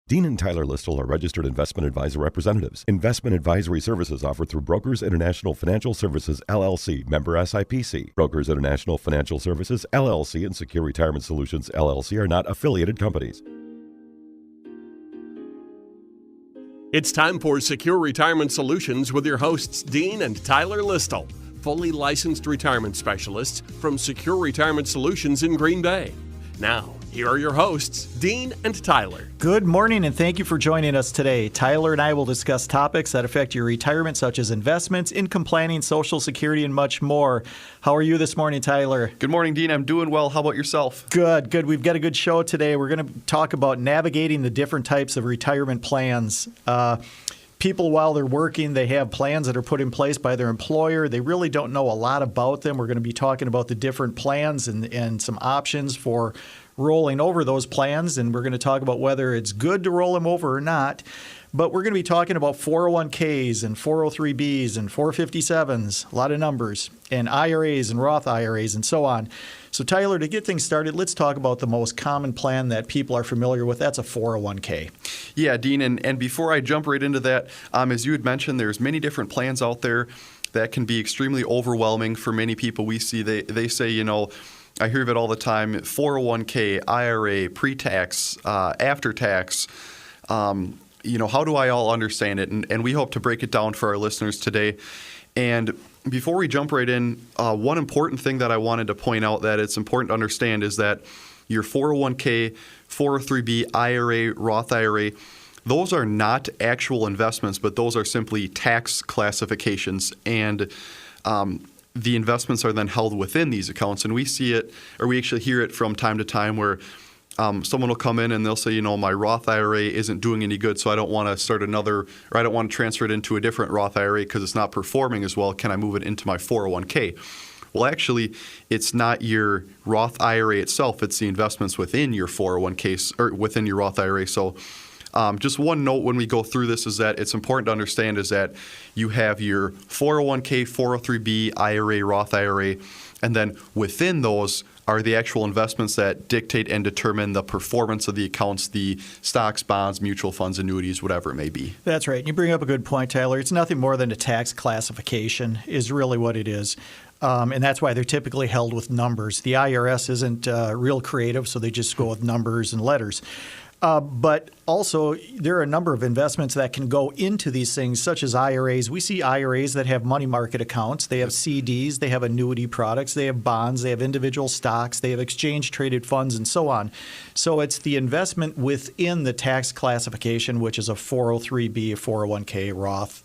Dean and Tyler Listle are registered investment advisor representatives. Investment advisory services offered through Brokers International Financial Services, LLC, member SIPC. Brokers International Financial Services, LLC, and Secure Retirement Solutions, LLC are not affiliated companies. It's time for Secure Retirement Solutions with your hosts, Dean and Tyler Listle, fully licensed retirement specialists from Secure Retirement Solutions in Green Bay. Now, here are your hosts, Dean and Tyler. Good morning, and thank you for joining us today. Tyler and I will discuss topics that affect your retirement, such as investments, income planning, Social Security, and much more. How are you this morning, Tyler? Good morning, Dean. I'm doing well. How about yourself? Good. We've got a good show today. We're going to talk about navigating the different types of retirement plans. People, while they're working, they have plans that are put in place by their employer. They really don't know a lot about them. We're going to be talking about the different plans and some options for rolling over those plans, and we're going to talk about whether it's good to roll them over or not. But we're going to be talking about 401ks and 403bs and 457s, a lot of numbers, and IRAs and Roth IRAs and so on. So Tyler, to get things started, let's talk about the most common plan that people are familiar with. That's a 401k. Yeah, Dean, and before I jump right into that, as you had mentioned, there's many different plans out there that can be extremely overwhelming for many people. We see they say, I hear of it all the time, 401k, IRA, pre-tax, after-tax. How do I all understand it? And we hope to break it down for our listeners today. And before we jump right in, one important thing that I wanted to point out that it's important to understand is that your 401k, 403b, IRA, Roth IRA, those are not actual investments, but those are simply tax classifications. And the investments are then held within these accounts. And we see it, or we actually hear it from time to time where someone will come in and they'll say, my Roth IRA isn't doing any good, so I don't want to start another, or I don't want to transfer it into a different Roth IRA because it's not performing as well. Can I move it into my 401k? Well, actually, it's not your Roth IRA itself. It's the investments within your 401k or within your Roth IRA. So just one note when we go through this is that it's important to understand is that you have your 401k, 403b, IRA, Roth IRA, and then within those are the actual investments that dictate and determine the performance of the accounts, the stocks, bonds, mutual funds, annuities, whatever it may be. That's right. You bring up a good point, Tyler. It's nothing more than a tax classification is really what it is. And that's why they're typically held with numbers. The IRS isn't real creative, so they just go with numbers and letters. But also, there are a number of investments that can go into these things, such as IRAs. We see IRAs that have money market accounts. They have CDs. They have annuity products. They have bonds. They have individual stocks. They have exchange-traded funds and so on. So it's the investment within the tax classification, which is a 403b, a 401k, Roth,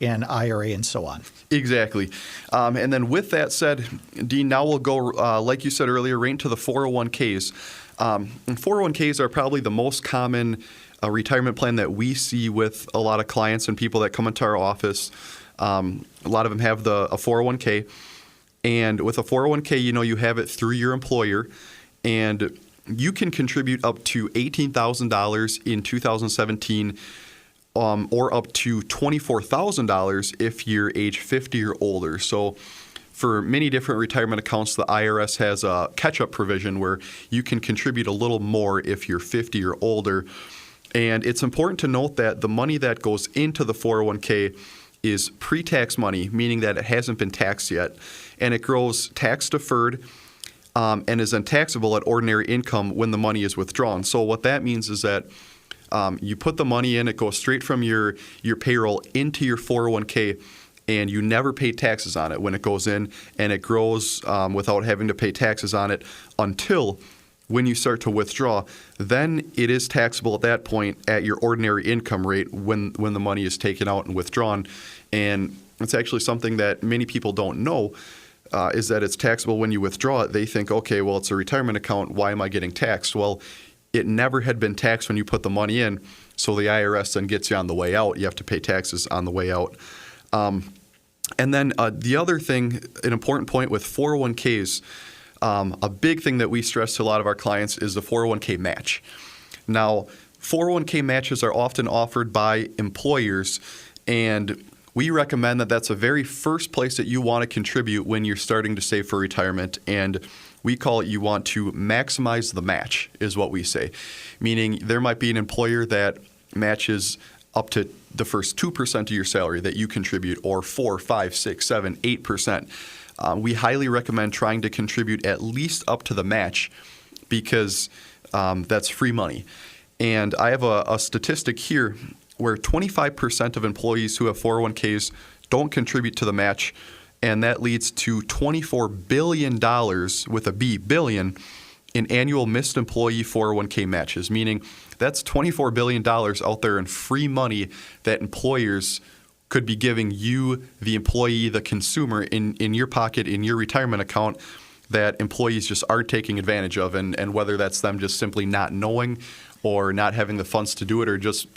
and IRA, and so on. Exactly. And then with that said, Dean, now we'll go, like you said earlier, right into the 401ks. And 401ks are probably the most common retirement plan that we see with a lot of clients and people that come into our office. A lot of them have a 401k. And with a 401k, you have it through your employer. And you can contribute up to $18,000 in 2017 or up to $24,000 if you're age 50 or older. So for many different retirement accounts, the IRS has a catch-up provision where you can contribute a little more if you're 50 or older. And it's important to note that the money that goes into the 401k is pre-tax money, meaning that it hasn't been taxed yet. And it grows tax-deferred and is untaxable at ordinary income when the money is withdrawn. So what that means is that you put the money in, it goes straight from your payroll into your 401k, and you never pay taxes on it when it goes in, and it grows without having to pay taxes on it until when you start to withdraw. Then it is taxable at that point at your ordinary income rate when the money is taken out and withdrawn. And it's actually something that many people don't know is that it's taxable when you withdraw it. They think, okay, well, it's a retirement account. Why am I getting taxed? Well, it never had been taxed when you put the money in, so the IRS then gets you on the way out. You have to pay taxes on the way out. And then the other thing, an important point with 401ks, a big thing that we stress to a lot of our clients is the 401k match. Now, 401k matches are often offered by employers, and we recommend that that's the very first place that you want to contribute when you're starting to save for retirement. And we call it you want to maximize the match, is what we say. Meaning there might be an employer that matches up to the first 2% of your salary that you contribute, or 4, 5, 6, 7, 8%. We highly recommend trying to contribute at least up to the match, because that's free money. And I have a statistic here where 25% of employees who have 401ks don't contribute to the match, and that leads to $24 billion, with a B, billion, in annual missed employee 401k matches, meaning that's $24 billion out there in free money that employers could be giving you, the employee, the consumer, in your pocket, in your retirement account, that employees just aren't taking advantage of, and whether that's them just simply not knowing or not having the funds to do it, or just,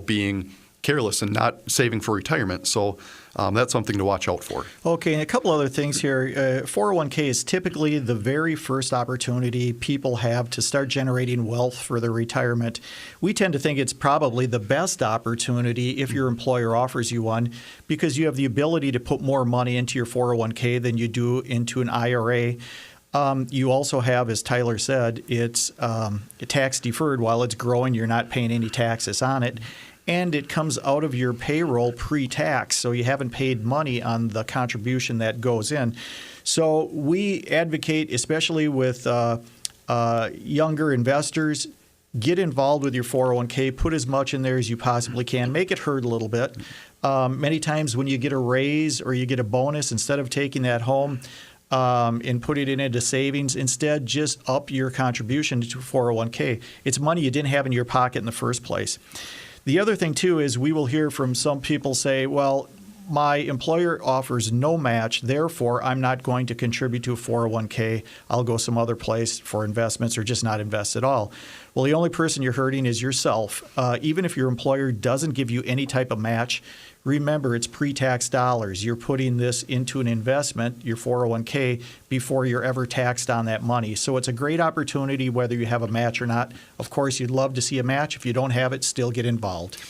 being careless and not saving for retirement. So that's something to watch out for. Okay, and a couple other things here. 401k is typically the very first opportunity people have to start generating wealth for their retirement. We tend to think it's probably the best opportunity if your employer offers you one, because you have the ability to put more money into your 401k than you do into an IRA. You also have, as Tyler said, it's tax deferred while it's growing. You're not paying any taxes on it. And it comes out of your payroll pre-tax, so you haven't paid money on the contribution that goes in. So we advocate, especially with younger investors, get involved with your 401k. Put as much in there as you possibly can. Make it hurt a little bit. Many times when you get a raise or you get a bonus, instead of taking that home and put it into savings, instead just up your contribution to 401k. It's money you didn't have in your pocket in the first place. The other thing, too, is we will hear from some people say, well, my employer offers no match, therefore I'm not going to contribute to a 401k. I'll go some other place for investments or just not invest at all. Well, the only person you're hurting is yourself. Even if your employer doesn't give you any type of match, remember it's pre-tax dollars. You're putting this into an investment, your 401k, before you're ever taxed on that money. So it's a great opportunity whether you have a match or not. Of course, you'd love to see a match. If you don't have it, still get involved.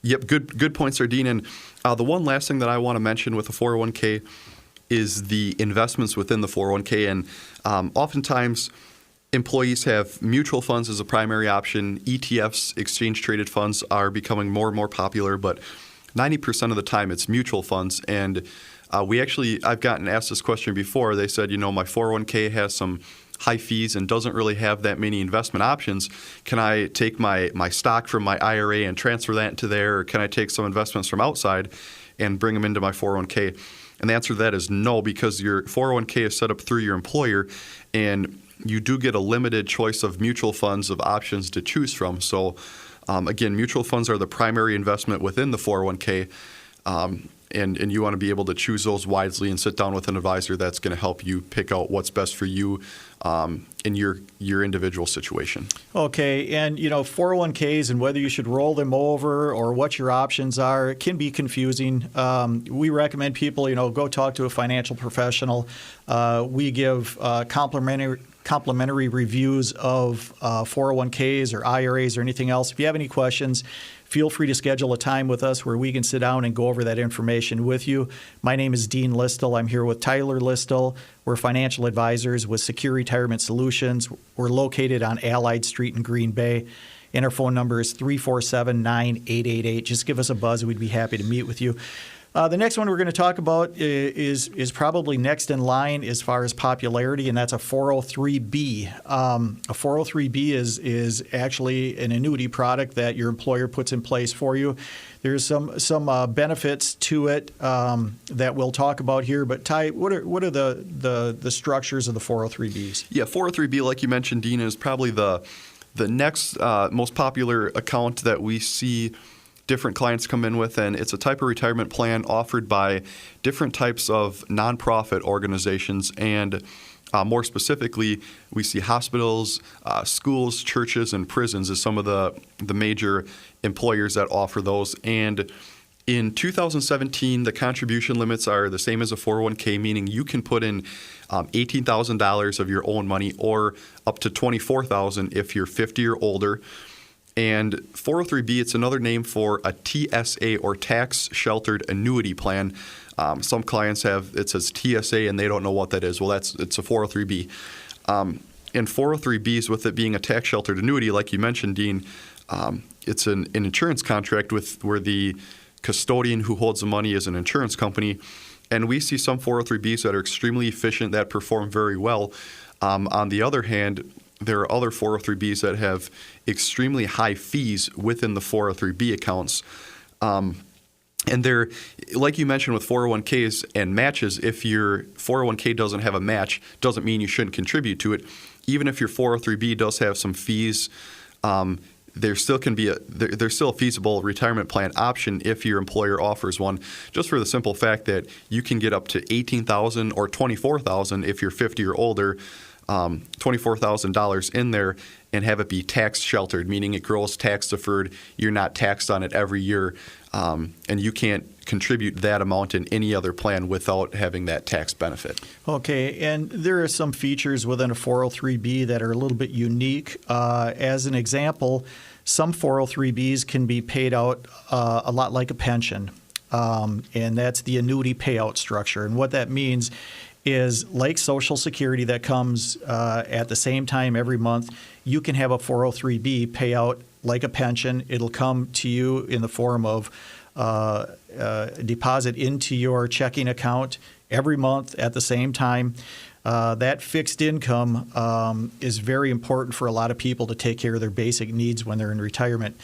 Yep, good points there, Dean. And the one last thing that I want to mention with the 401k is the investments within the 401k. And oftentimes, employees have mutual funds as a primary option. ETFs, exchange-traded funds, are becoming more and more popular, but 90% of the time it's mutual funds. And I've gotten asked this question before. They said, my 401k has some high fees and doesn't really have that many investment options. Can I take my stock from my IRA and transfer that into there? Or can I take some investments from outside and bring them into my 401k? And the answer to that is no, because your 401k is set up through your employer, and you do get a limited choice of mutual funds of options to choose from. So again, mutual funds are the primary investment within the 401k. And you want to be able to choose those wisely and sit down with an advisor that's going to help you pick out what's best for you in your individual situation. Okay, and 401ks and whether you should roll them over or what your options are, it can be confusing. We recommend people, go talk to a financial professional. We give complimentary reviews of 401ks or IRAs or anything else. If you have any questions, feel free to schedule a time with us where we can sit down and go over that information with you. My name is Dean Listle. I'm here with Tyler Listle. We're financial advisors with Secure Retirement Solutions. We're located on Allied Street in Green Bay, and our phone number is 347-9888. Just give us a buzz. We'd be happy to meet with you. The next one we're going to talk about is probably next in line as far as popularity, and that's a 403B. A 403B is actually an annuity product that your employer puts in place for you. There's some benefits to it that we'll talk about here. But Ty, what are the structures of the 403Bs? Yeah, 403B, like you mentioned, Dean, is probably the next most popular account that we see different clients come in with, and it's a type of retirement plan offered by different types of nonprofit organizations, and more specifically, we see hospitals, schools, churches, and prisons as some of the major employers that offer those. And in 2017, the contribution limits are the same as a 401k, meaning you can put in $18,000 of your own money or up to $24,000 if you're 50 or older. And 403B, it's another name for a TSA or tax sheltered annuity plan. Some clients it says TSA and they don't know what that is. Well, it's a 403B. And 403Bs, with it being a tax-sheltered annuity, like you mentioned, Dean, it's an insurance contract where the custodian who holds the money is an insurance company. And we see some 403Bs that are extremely efficient, that perform very well. On the other hand, there are other 403Bs that have extremely high fees within the 403B accounts. And they're, like you mentioned with 401ks and matches, if your 401k doesn't have a match, doesn't mean you shouldn't contribute to it. Even if your 403B does have some fees, there still can be there's still a feasible retirement plan option if your employer offers one, just for the simple fact that you can get up to $18,000 or $24,000 if you're 50 or older, $24,000 in there, and have it be tax sheltered, meaning it grows tax deferred. You're not taxed on it every year, and you can't contribute that amount in any other plan without having that tax benefit. Okay, and there are some features within a 403B that are a little bit unique. As an example, some 403Bs can be paid out a lot like a pension, and that's the annuity payout structure. And what that means is, like Social Security that comes at the same time every month, you can have a 403B pay out like a pension. It'll come to you in the form of deposit into your checking account every month at the same time. That fixed income is very important for a lot of people to take care of their basic needs when they're in retirement.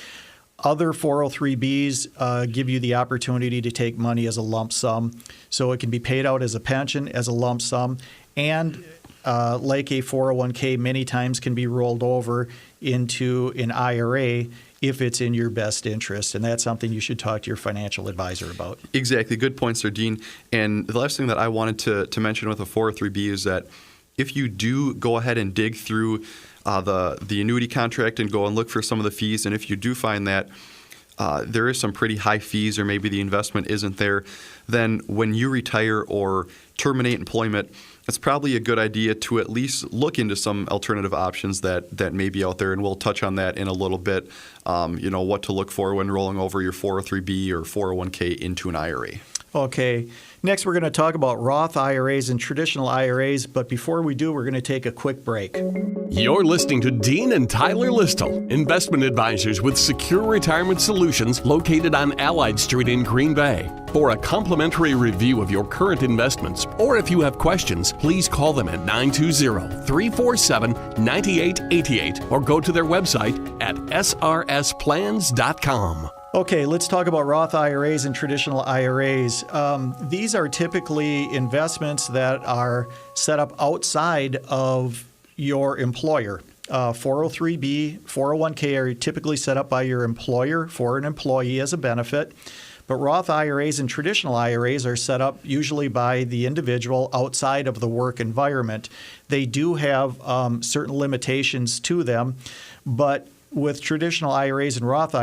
Other 403Bs give you the opportunity to take money as a lump sum. So it can be paid out as a pension, as a lump sum, and like a 401k, many times can be rolled over into an IRA if it's in your best interest. And that's something you should talk to your financial advisor about. Exactly. Good points there, Dean. And the last thing that I wanted to mention with a 403B is that if you do go ahead and dig through the annuity contract and go and look for some of the fees, and if you do find that there is some pretty high fees or maybe the investment isn't there, then when you retire or terminate employment, it's probably a good idea to at least look into some alternative options that may be out there, and we'll touch on that in a little bit, what to look for when rolling over your 403B or 401k into an IRA. Okay. Next, we're going to talk about Roth IRAs and traditional IRAs, but before we do, we're going to take a quick break. You're listening to Dean and Tyler Listle, investment advisors with Secure Retirement Solutions located on Allied Street in Green Bay. For a complimentary review of your current investments, or if you have questions, please call them at 920-347-9888 or go to their website at srsplans.com. Okay, let's talk about Roth IRAs and traditional IRAs. These are typically investments that are set up outside of your employer. 403B, 401k are typically set up by your employer for an employee as a benefit. But Roth IRAs and traditional IRAs are set up usually by the individual outside of the work environment. They do have certain limitations to them, but with traditional IRAs and Roth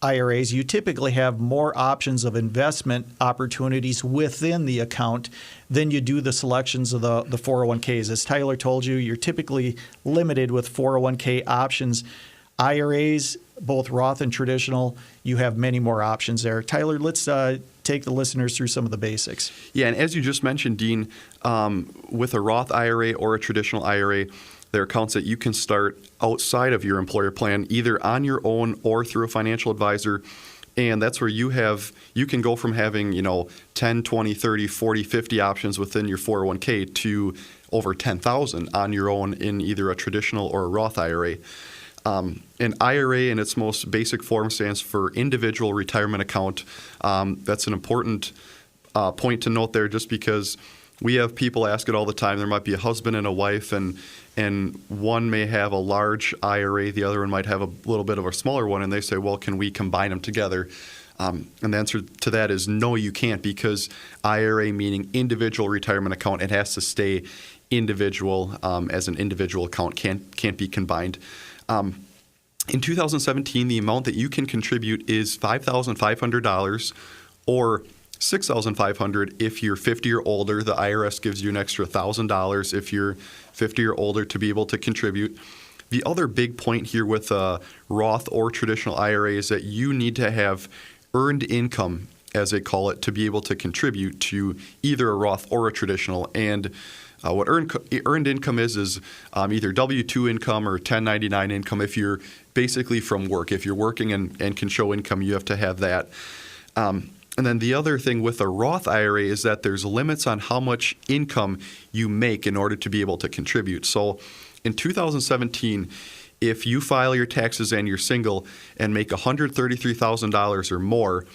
IRAs, you typically have more options of investment opportunities within the account than you do the selections of the 401ks. As Tyler told you, you're typically limited with 401k options. IRAs, both Roth and traditional, you have many more options there. Tyler, let's take the listeners through some of the basics. Yeah, and as you just mentioned, Dean, with a Roth IRA or a traditional IRA, there are accounts that you can start outside of your employer plan, either on your own or through a financial advisor. And that's where you can go from having, 10, 20, 30, 40, 50 options within your 401k to over 10,000 on your own in either a traditional or a Roth IRA. An IRA in its most basic form stands for individual retirement account. That's an important point to note there, just because we have people ask it all the time. There might be a husband and a wife, and one may have a large IRA, the other one might have a little bit of a smaller one, and they say, well, can we combine them together? And the answer to that is no, you can't, because IRA, meaning individual retirement account, it has to stay individual as an individual account, can't be combined. In 2017, the amount that you can contribute is $5,500 or $6,500 if you're 50 or older. The IRS gives you an extra $1,000 if you're 50 or older to be able to contribute. The other big point here with a Roth or traditional IRA is that you need to have earned income, as they call it, to be able to contribute to either a Roth or a traditional. And What earned income is either W-2 income or 1099 income. If you're basically from work, if you're working and can show income, you have to have that. And then the other thing with a Roth IRA is that there's limits on how much income you make in order to be able to contribute. So in 2017, if you file your taxes and you're single and make $133,000 or more,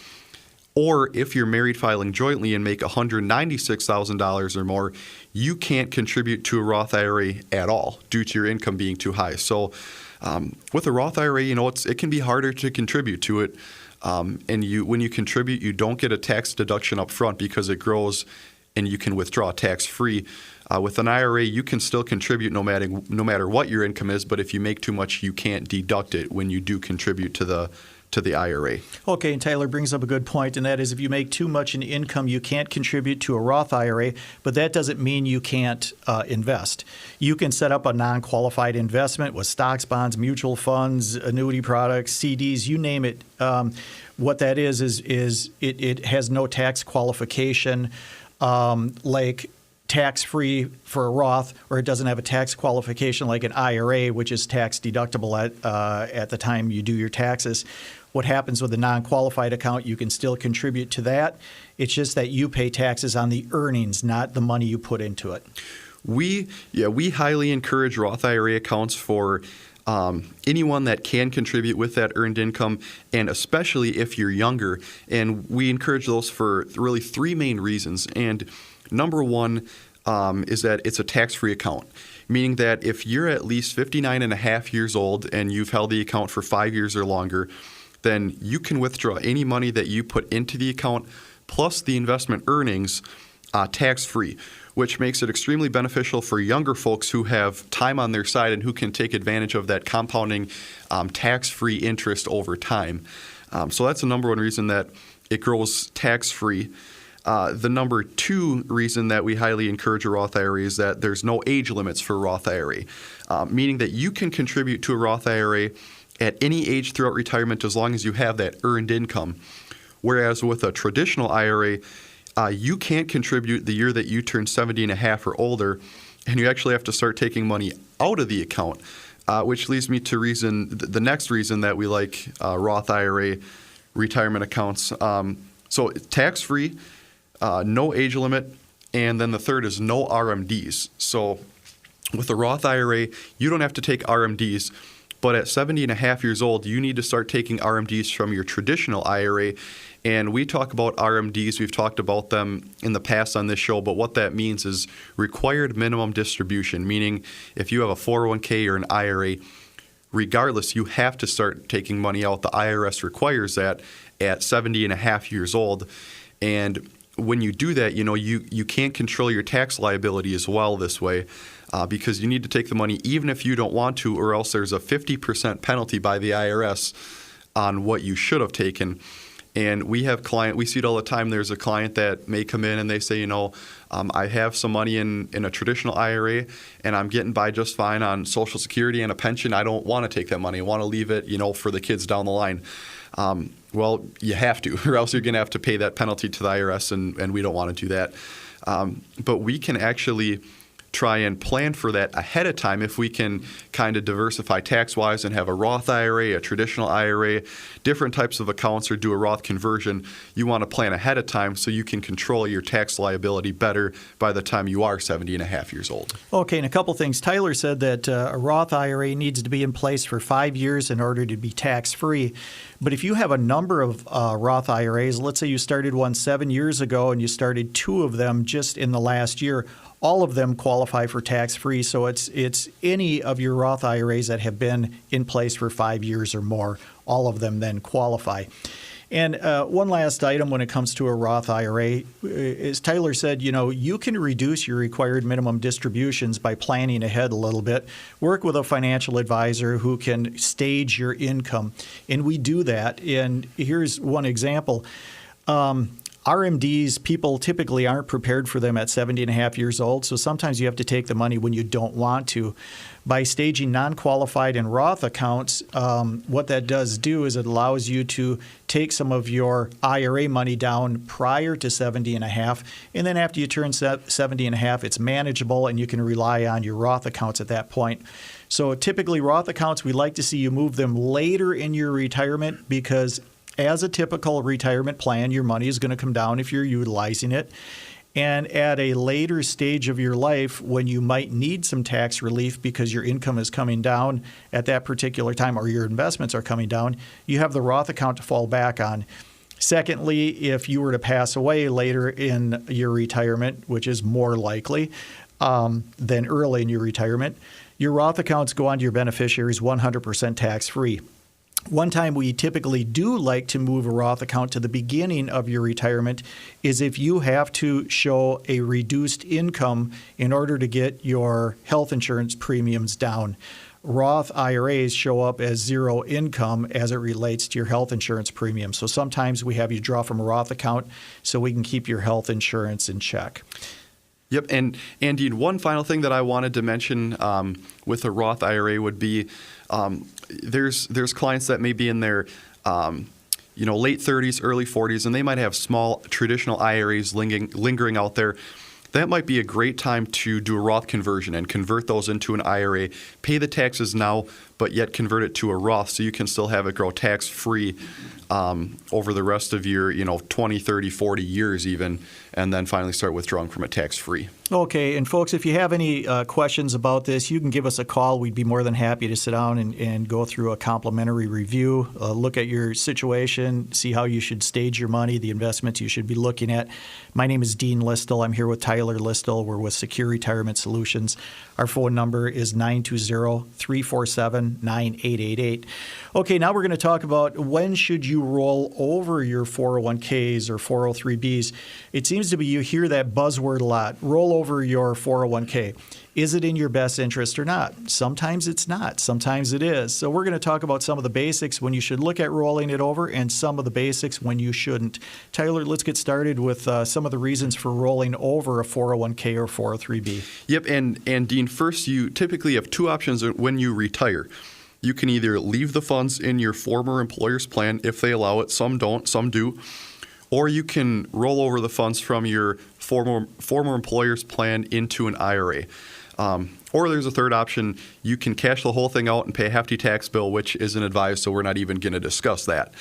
or if you're married filing jointly and make $196,000 or more, you can't contribute to a Roth IRA at all due to your income being too high. So with a Roth IRA, it can be harder to contribute to it. And when you contribute, you don't get a tax deduction up front because it grows and you can withdraw tax-free. With an IRA, you can still contribute no matter what your income is, but if you make too much, you can't deduct it when you do contribute to the IRA. Okay, and Tyler brings up a good point, and that is if you make too much in income, you can't contribute to a Roth IRA, but that doesn't mean you can't invest. You can set up a non-qualified investment with stocks, bonds, mutual funds, annuity products, CDs, you name it. What that is it has no tax qualification like tax-free for a Roth, or it doesn't have a tax qualification like an IRA, which is tax deductible at the time you do your taxes. What happens with a non-qualified account, you can still contribute to that. It's just that you pay taxes on the earnings, not the money you put into it. We highly encourage Roth IRA accounts for anyone that can contribute with that earned income, and especially if you're younger. And we encourage those for really three main reasons. And number one is that it's a tax-free account, meaning that if you're at least 59 and a half years old and you've held the account for 5 years or longer, then you can withdraw any money that you put into the account plus the investment earnings tax-free, which makes it extremely beneficial for younger folks who have time on their side and who can take advantage of that compounding tax-free interest over time. So that's the number one reason that it grows tax-free. The number two reason that we highly encourage a Roth IRA is that there's no age limits for a Roth IRA, meaning that you can contribute to a Roth IRA at any age throughout retirement as long as you have that earned income. Whereas with a traditional IRA, you can't contribute the year that you turn 70 and a half or older, and you actually have to start taking money out of the account, which leads me to the next reason that we like Roth IRA retirement accounts. So tax-free, no age limit, and then the third is no RMDs. So with a Roth IRA, you don't have to take RMDs, but at 70 and a half years old, you need to start taking RMDs from your traditional IRA. And we talk about RMDs. We've talked about them in the past on this show, but what that means is required minimum distribution, meaning if you have a 401k or an IRA, regardless, you have to start taking money out. The IRS requires that at 70 and a half years old. And when you do that, you can't control your tax liability as well this way because you need to take the money even if you don't want to, or else there's a 50% penalty by the IRS on what you should have taken. And we see it all the time. There's a client that may come in and they say, I have some money in a traditional IRA and I'm getting by just fine on Social Security and a pension. I don't want to take that money. I want to leave it, for the kids down the line. Well, you have to, or else you're going to have to pay that penalty to the IRS, and we don't want to do that. But we can actually try and plan for that ahead of time if we can kind of diversify tax-wise and have a Roth IRA, a traditional IRA, different types of accounts, or do a Roth conversion. You want to plan ahead of time so you can control your tax liability better by the time you are 70 and a half years old. Okay, and a couple things. Tyler said that a Roth IRA needs to be in place for 5 years in order to be tax-free. But if you have a number of Roth IRAs, let's say you started one 7 years ago and you started 2 of them just in the last year, all of them qualify for tax-free. So it's any of your Roth IRAs that have been in place for 5 years or more, all of them then qualify. And one last item when it comes to a Roth IRA, as Tyler said, you can reduce your required minimum distributions by planning ahead a little bit. Work with a financial advisor who can stage your income. And we do that. And here's one example. RMDs, people typically aren't prepared for them at 70 and a half years old, so sometimes you have to take the money when you don't want to. By staging non-qualified and Roth accounts, what that does do is it allows you to take some of your IRA money down prior to 70 and a half, and then after you turn 70 and a half, it's manageable and you can rely on your Roth accounts at that point. So typically Roth accounts, we like to see you move them later in your retirement because as a typical retirement plan, your money is going to come down if you're utilizing it. And at a later stage of your life, when you might need some tax relief because your income is coming down at that particular time or your investments are coming down, you have the Roth account to fall back on. Secondly, if you were to pass away later in your retirement, which is more likely than early in your retirement, your Roth accounts go on to your beneficiaries 100% tax-free. One time we typically do like to move a Roth account to the beginning of your retirement is if you have to show a reduced income in order to get your health insurance premiums down. Roth IRAs show up as zero income as it relates to your health insurance premium. So sometimes we have you draw from a Roth account so we can keep your health insurance in check. Yep, and Dean, one final thing that I wanted to mention with a Roth IRA would be there's clients that may be in their late 30s, early 40s, and they might have small traditional IRAs lingering out there. That might be a great time to do a Roth conversion and convert those into an IRA, pay the taxes now, but yet convert it to a Roth so you can still have it grow tax-free over the rest of your 20, 30, 40 years even, and then finally start withdrawing from it tax-free. Okay, and folks, if you have any questions about this, you can give us a call. We'd be more than happy to sit down and go through a complimentary review, look at your situation, see how you should stage your money, the investments you should be looking at. My name is Dean Listle. I'm here with Tyler Listle. We're with Secure Retirement Solutions. Our phone number is 920-347-9888. Okay, now we're going to talk about when should you roll over your 401ks or 403bs. It seems to be you hear that buzzword a lot, roll over your 401k. Is it in your best interest or not? Sometimes it's not. Sometimes it is. So we're going to talk about some of the basics when you should look at rolling it over and some of the basics when you shouldn't. Tyler, let's get started with some of the reasons for rolling over a 401k or 403b. Yep, and Dean, first you typically have two options when you retire. You can either leave the funds in your former employer's plan if they allow it. Some don't, some do. Or you can roll over the funds from your former employer's plan into an IRA. Or there's a third option. You can cash the whole thing out and pay a hefty tax bill, which isn't advised, so we're not even going to discuss that.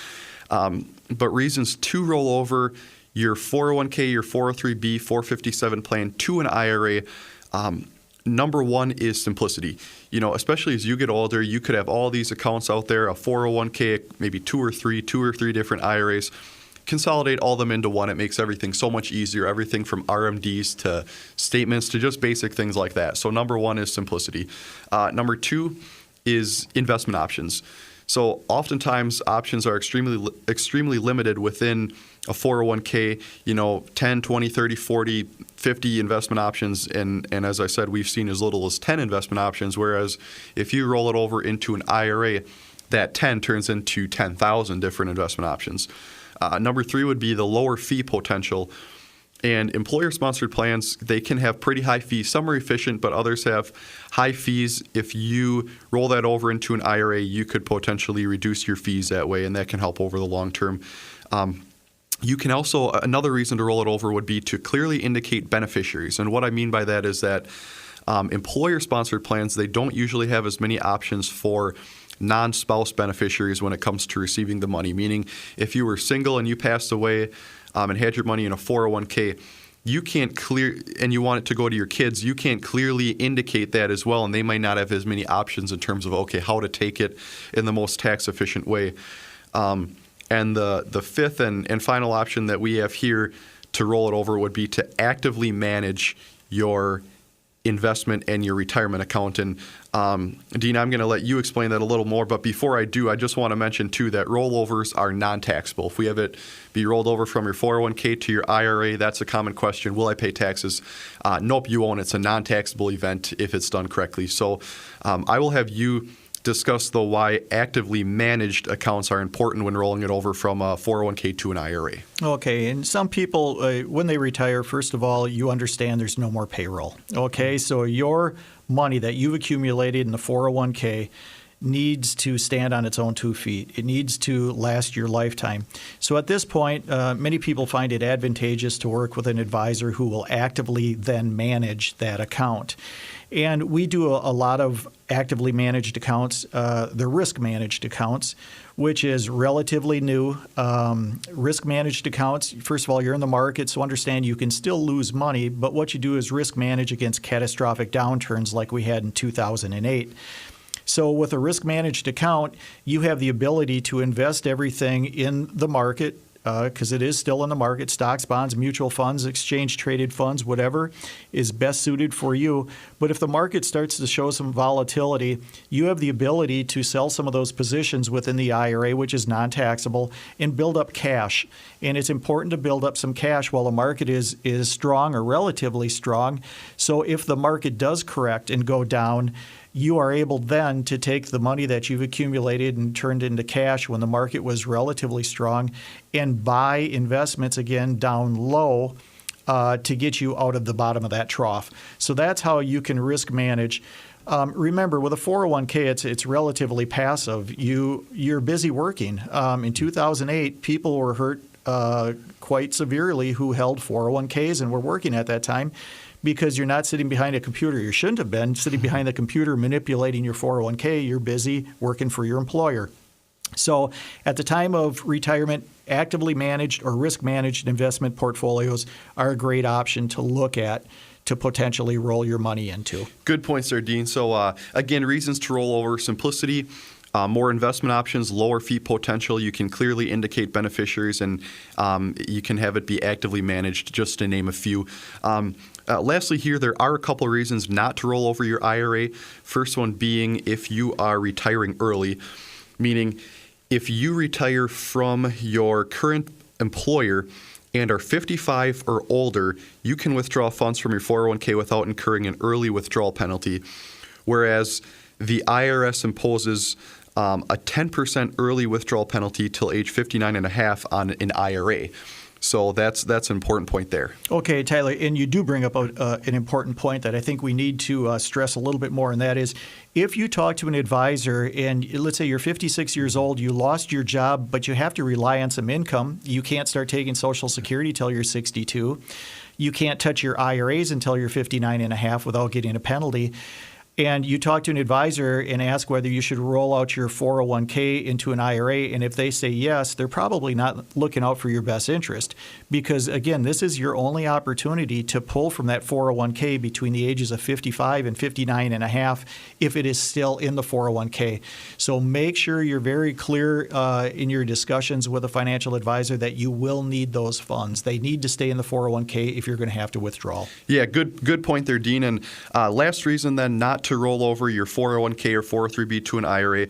But reasons to roll over your 401k, your 403b, 457 plan to an IRA, number one is simplicity. Especially as you get older, you could have all these accounts out there, a 401k, maybe two or three different IRAs. Consolidate all them into one. It makes everything so much easier, everything from RMDs to statements to just basic things like that. So number one is simplicity. Number two is investment options. So oftentimes options are extremely limited within a 401k, 10, 20, 30, 40, 50 investment options. And as I said, we've seen as little as 10 investment options, whereas if you roll it over into an IRA, that 10 turns into 10,000 different investment options. Number three would be the lower fee potential. And employer-sponsored plans, they can have pretty high fees. Some are efficient, but others have high fees. If you roll that over into an IRA, you could potentially reduce your fees that way, and that can help over the long term. You can also, another reason to roll it over would be to clearly indicate beneficiaries. And what I mean by that is that employer-sponsored plans, they don't usually have as many options for non-spouse beneficiaries when it comes to receiving the money. Meaning, if you were single and you passed away and had your money in a 401k, you can't and you want it to go to your kids, you can't clearly indicate that as well, and they might not have as many options in terms of, how to take it in the most tax-efficient way. And the fifth and final option that we have here to roll it over would be to actively manage your investment and your retirement account. And Dean, I'm going to let you explain that a little more. But before I do, I just want to mention, too, that rollovers are non-taxable. If we have it be rolled over from your 401k to your IRA, that's a common question. Will I pay taxes? Nope, you won't. It's a non-taxable event if it's done correctly. So I will have you discuss, though, why actively managed accounts are important when rolling it over from a 401k to an IRA. Okay, and some people, when they retire, first of all, you understand there's no more payroll. Okay, so your money that you've accumulated in the 401k needs to stand on its own 2 feet. It needs to last your lifetime. So at this point, many people find it advantageous to work with an advisor who will actively then manage that account. And we do a lot of actively managed accounts. They're risk managed accounts, which is relatively new. Risk managed accounts, first of all, you're in the market, so understand you can still lose money, but what you do is risk manage against catastrophic downturns like we had in 2008. So with a risk-managed account, you have the ability to invest everything in the market because it is still in the market, stocks, bonds, mutual funds, exchange-traded funds, whatever is best suited for you. But if the market starts to show some volatility, you have the ability to sell some of those positions within the IRA, which is non-taxable, and build up cash. And it's important to build up some cash while the market is strong or relatively strong. So if the market does correct and go down, you are able then to take the money that you've accumulated and turned into cash when the market was relatively strong and buy investments again down low to get you out of the bottom of that trough. So that's how you can risk manage. Remember, with a 401k, it's relatively passive. You're busy working. In 2008, people were hurt quite severely who held 401ks and were working at that time, because you're not sitting behind a computer. You shouldn't have been sitting behind the computer manipulating your 401k. You're busy working for your employer. So at the time of retirement, actively managed or risk-managed investment portfolios are a great option to look at to potentially roll your money into. Good points there, Dean. So again, reasons to roll over: simplicity, more investment options, lower fee potential. You can clearly indicate beneficiaries, and you can have it be actively managed, just to name a few. Lastly here, there are a couple of reasons not to roll over your IRA. First one being if you are retiring early, meaning if you retire from your current employer and are 55 or older, you can withdraw funds from your 401k without incurring an early withdrawal penalty, whereas the IRS imposes a 10% early withdrawal penalty till age 59 and a half on an IRA. So that's an important point there. Okay, Tyler, and you do bring up an important point that I think we need to stress a little bit more, and that is if you talk to an advisor and let's say you're 56 years old, you lost your job, but you have to rely on some income. You can't start taking Social Security till you're 62. You can't touch your IRAs until you're 59 and a half without getting a penalty. And you talk to an advisor and ask whether you should roll out your 401k into an IRA, and if they say yes, they're probably not looking out for your best interest because, again, this is your only opportunity to pull from that 401k between the ages of 55 and 59 and a half if it is still in the 401k. So make sure you're very clear in your discussions with a financial advisor that you will need those funds. They need to stay in the 401k if you're going to have to withdraw. Yeah, good point there, Dean. And last reason then not to roll over your 401k or 403b to an IRA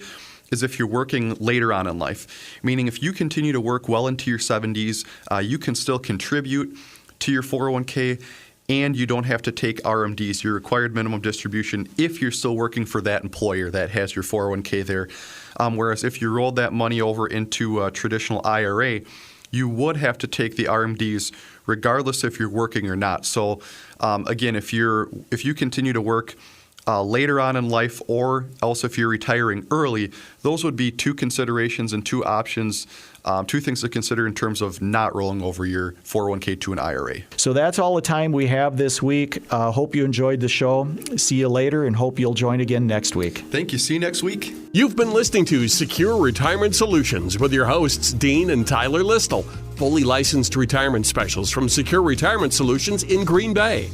is if you're working later on in life. Meaning if you continue to work well into your 70s, you can still contribute to your 401k and you don't have to take RMDs, your required minimum distribution, if you're still working for that employer that has your 401k there. Whereas if you rolled that money over into a traditional IRA, you would have to take the RMDs regardless if you're working or not. So again, if you continue to work later on in life, or else if you're retiring early, those would be two considerations and two options, two things to consider in terms of not rolling over your 401k to an IRA. So that's all the time we have this week. Hope you enjoyed the show. See you later, and hope you'll join again next week. Thank you. See you next week. You've been listening to Secure Retirement Solutions with your hosts, Dean and Tyler Listle, fully licensed retirement specialists from Secure Retirement Solutions in Green Bay.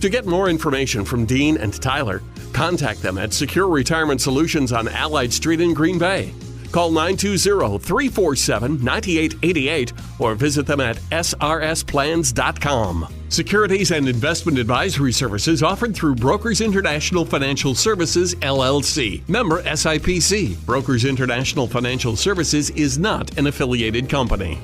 To get more information from Dean and Tyler, contact them at Secure Retirement Solutions on Allied Street in Green Bay. Call 920-347-9888 or visit them at srsplans.com. Securities and investment advisory services offered through Brokers International Financial Services, LLC. Member SIPC. Brokers International Financial Services is not an affiliated company.